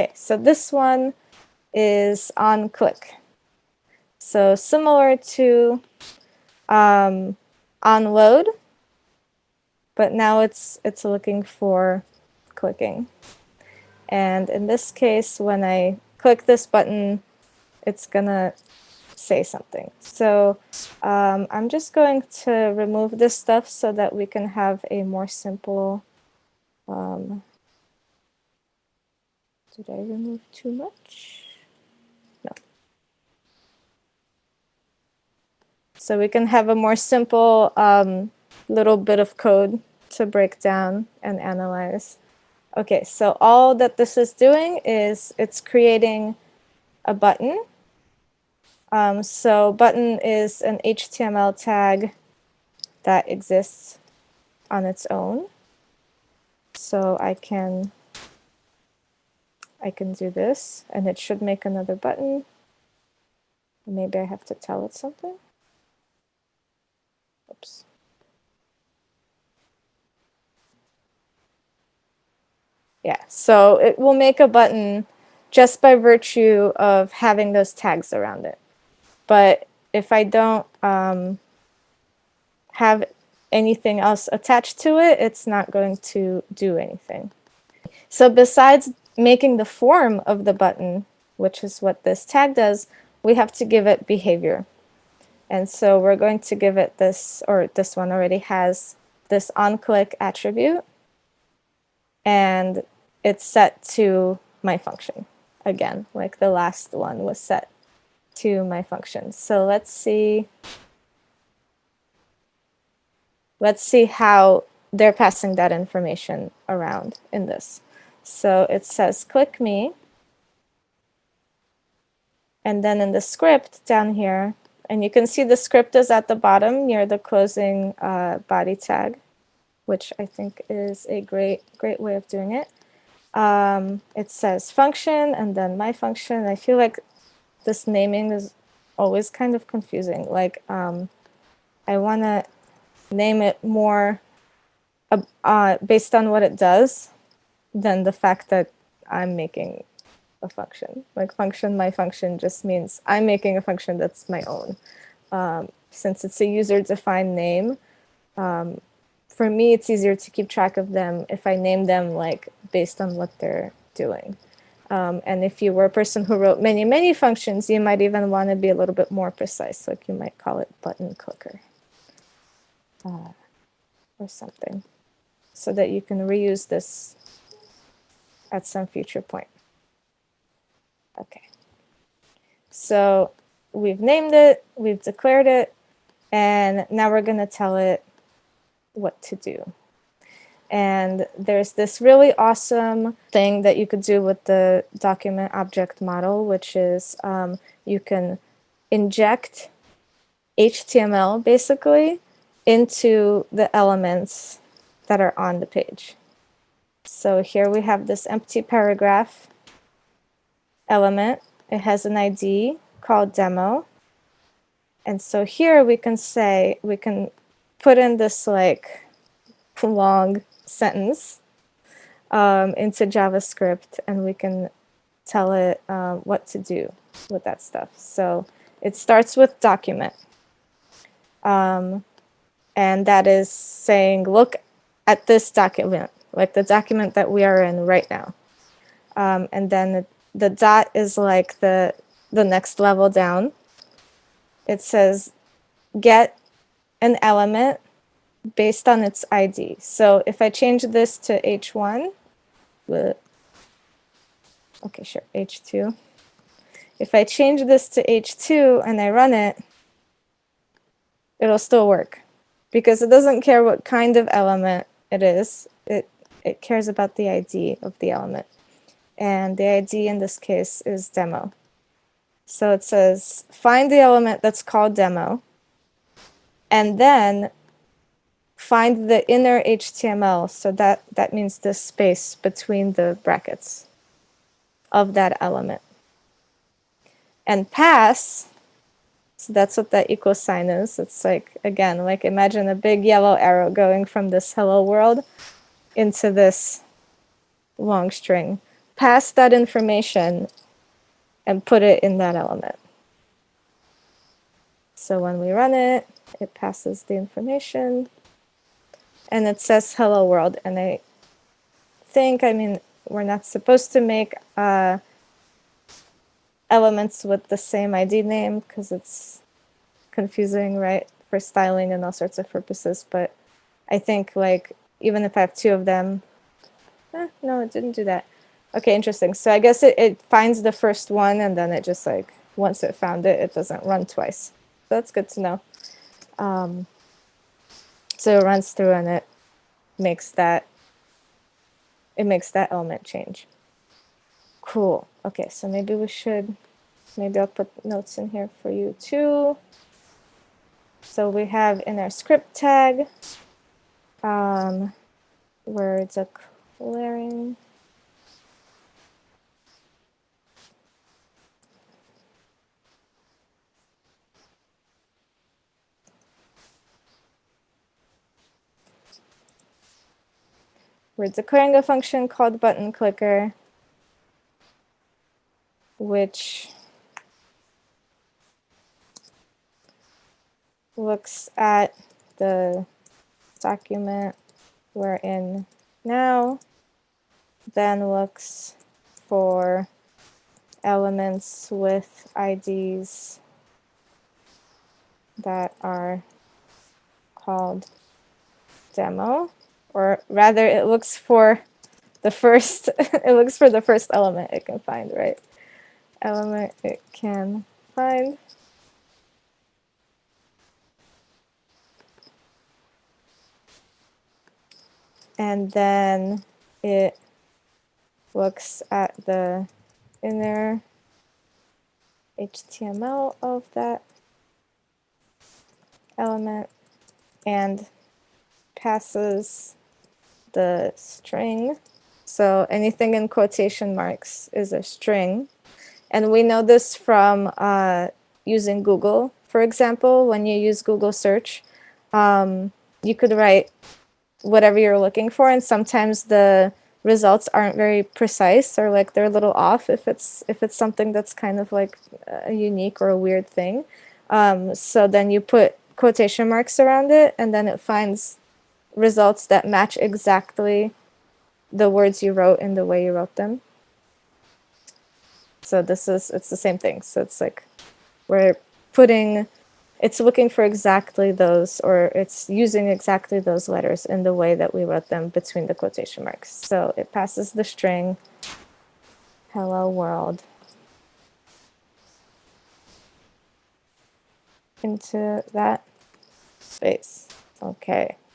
Okay, so this one is onClick. So similar to onload, but now it's looking for clicking. And in this case, when I click this button, it's gonna say something. So I'm just going to remove this stuff so that we can have a more simple. Did I remove too much? No. So we can have a more simple little bit of code to break down and analyze. Okay, so all that this is doing is it's creating a button. So button is an HTML tag that exists on its own. So I can do this, and it should make another button. Maybe I have to tell it something. Oops. Yeah, so it will make a button just by virtue of having those tags around it. But if I don't have anything else attached to it, it's not going to do anything. So besides making the form of the button, which is what this tag does, we have to give it behavior. And so we're going to give it this, or this one already has this onClick attribute, and it's set to my function. Again, like the last one was set to my function. So let's see how they're passing that information around in this. So it says click me, and then in the script down here, and you can see the script is at the bottom near the closing body tag, which I think is a great way of doing it. It says function and then my function. I feel like this naming is always kind of confusing. Like I want to name it more based on what it does than the fact that I'm making a function. Like function, my function just means I'm making a function that's my own. Since it's a user-defined name, for me, it's easier to keep track of them if I name them like based on what they're doing. And if you were a person who wrote many functions, you might even want to be a little bit more precise. Like you might call it button clicker or something, so that you can reuse this at some future point. Okay. So we've named it, we've declared it, and now we're going to tell it what to do. And there's this really awesome thing that you could do with the document object model, which is you can inject HTML basically into the elements that are on the page. So here we have this empty paragraph element. It has an ID called demo. And so here we can say, we can put in this like long sentence into JavaScript, and we can tell it what to do with that stuff. So it starts with document. And that is saying, look at this document, like the document that we are in right now. And then the dot is like the next level down. It says get an element based on its ID. So if I change this to H1, okay, sure, H2. If I change this to H2 and I run it, it'll still work because it doesn't care what kind of element it is. It cares about the ID of the element. And the ID in this case is demo. So it says find the element that's called demo, and then find the inner HTML. So that means the space between the brackets of that element. And pass, so that's what that equal sign is. It's like, again, like imagine a big yellow arrow going from this hello world into this long string. pass that information and put it in that element. So when we run it, it passes the information and it says hello world. And I mean, we're not supposed to make elements with the same ID name because it's confusing, right? For styling and all sorts of purposes. But I think like, even if I have two of them, no, it didn't do that. Okay, interesting. So I guess it finds the first one and then it just like, once it found it, it doesn't run twice. So that's good to know. So it runs through and it makes that element change. Cool. Okay, so maybe I'll put notes in here for you too. So we have in our script tag, words are clearing. We're declaring a function called button clicker, which looks at the document we're in now, then looks for elements with IDs that are called demo, or rather it looks for the first it looks for the first element it can find, right? Element it can find. And then it looks at the inner HTML of that element and passes the string. So anything in quotation marks is a string. And we know this from using Google, for example. When you use Google search, you could write whatever you're looking for, and sometimes the results aren't very precise, or like they're a little off if it's something that's kind of like a unique or a weird thing. So then you put quotation marks around it, and then it finds results that match exactly the words you wrote in the way you wrote them. So it's the same thing. So it's like it's looking for exactly those, or it's using exactly those letters in the way that we wrote them between the quotation marks. So it passes the string hello world into that space. Okay,